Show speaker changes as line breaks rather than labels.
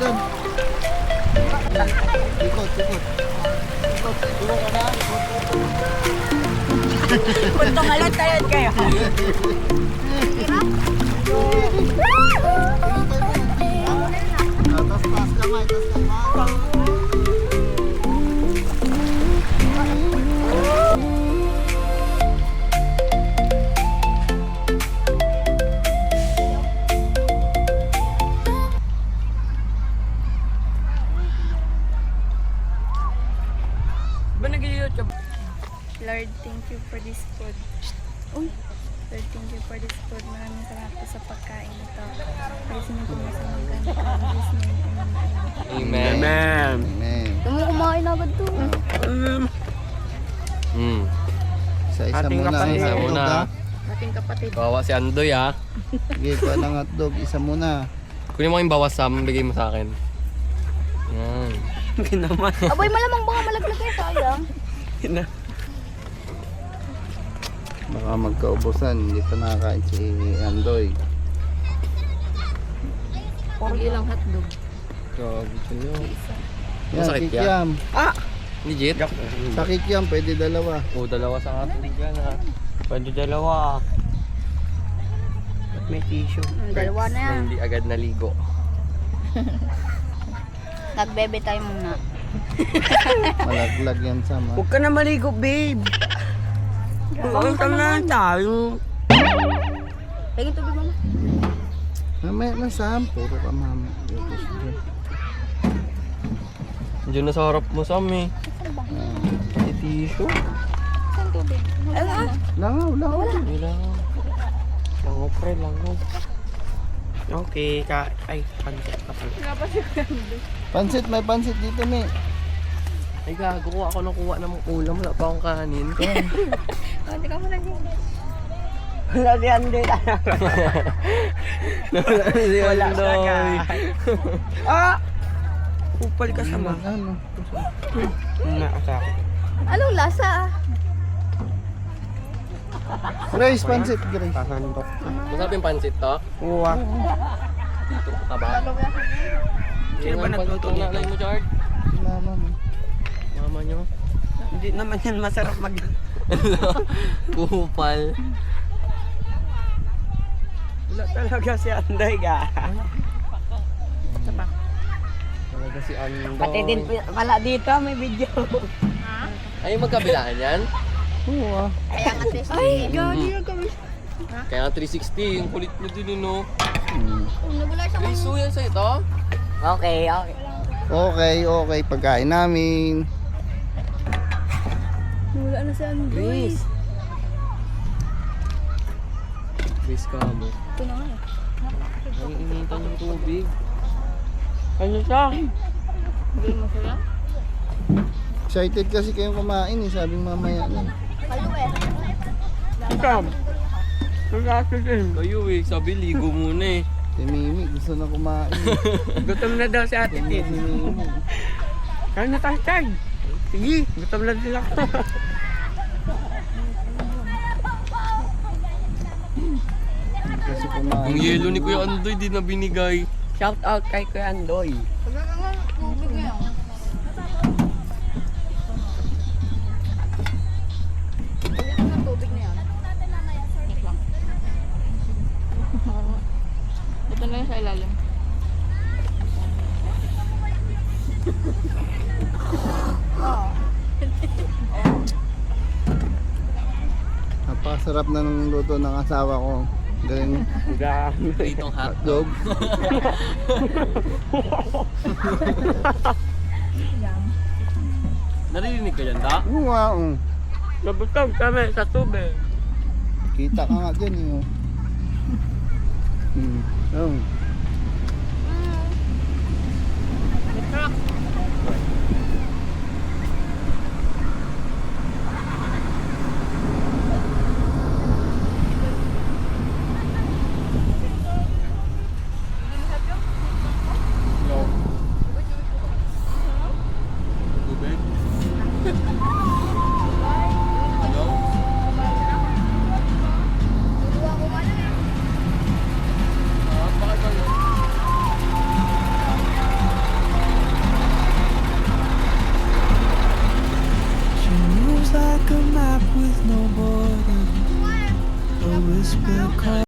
dyan. Ikot, ikot. Ikot, ikot ka na.
Puntong alat tayo kayo.
Tas kamay, tas kamay.
Ba nag-YouTube?
Lord, thank you for this food. Uy! Lord, thank you for this food. Maraming salamat po sa pagkain ito. Praise mo po sa mga ganito. In His name, amen.
Amen. Amen.
Amen.
Tumo kumain agad to.
Isa-isa
Ating
muna.
kapatid.
Isa
Muna.
muna.
Ating kapatid.
Kawawa si Andoy ah.
Sige, kuha ng hotdog. Isa muna.
Kunin mo yung bawas Sam, bigay mo sa akin. Yan. Ginaman.
Aboy, malamang baka malaglag kayo. Sayang.
Baka magkaubusan. Hindi pa nakakain si Andoy.
Puro ilang hotdog.
Grabe sa'yo.
Yan,
Masakit yan?
kikiam.
Legit?
Sa kikiam, pwede dalawa.
O, dalawa sa atin dyan ha. Pwede dalawa. At may tissue.
Dalawa na yan.
Hindi agad naligo.
Nagbebe tayo muna.
Malaglag yan sa
Huwag ka na maligo, babe. Pagkakam na tayo.
Tingin tubig mo.
Mamaya na Sam. Puro ka mama. Yotos dyan.
Diyan na sa harap mo Sam eh. May tissue.
Saan tubig?
Langaw, langaw.
Hindi lang. Lango pre, lango.
Okay, ay, pansit ka pala.
Pansit, may pansit dito, me.
Ay gago ko ako nakuha ng ulam. Wala pa akong kanin.
Hindi ka mo naging.
Wala di ande.
Wala
ka. Ah! Upal ka sama.
Ano?
Nakasakit.
Anong lasa?
Grace, pansit, Grace.
Pahandok.
Masarap yung pansit to?
Uwa.
Ito ka ba?
Sino ba nagluto nito?
Nanay mo, Chard?
Mama mo.
Mama nyo?
Hindi naman yan masarap mag...
Kupal.
Wala talaga si Anday ga.
Talaga si Andoy.
Pati din pala dito may video.
Ay, magkabilaan yan?
Oo, ah.
Kaya nga test. Ay,
Gagi Kaya nga 360, yung kulit nyo din no.
nagulay sa
Riso yan sa ito?
Okay, okay.
Okay, okay. Pagkain namin.
Wala na si Andoy.
Grace. Grace ka mo.
Ito na nga.
Ang initan yung tubig.
Ano siya?
Hindi mo sila?
Excited kasi kayong kumain eh. Sabing mamaya na.
Kayo eh.
Ikaw. Nag-asin.
Kayo eh, sabi ligo muna eh.
Si Mimi, gusto na kumain.
Gutom na daw si Ate
Si
Tin.
Mimi.
Kaya na tayo, Tag. Sige, gutom lang sila.
Kasi kumain.
Yung yelo ni Kuya Andoy, di na binigay.
Shout out kay Kuya Andoy.
Pagka nga tubig ngayon. Pagka nga tubig na yan. Wait lang. Ito na yung sa ilalim.
Napakasarap na ng luto ng asawa ko. Galing
Pritong hotdog.
hotdog.
Narinig ka dyan, ta?
Wow.
Nabutog kami sa tubig.
Kita ka nga dyan eh. Oh. Oh.
Tubig? Hello? Bakit
like a map with no borders, a whisper call.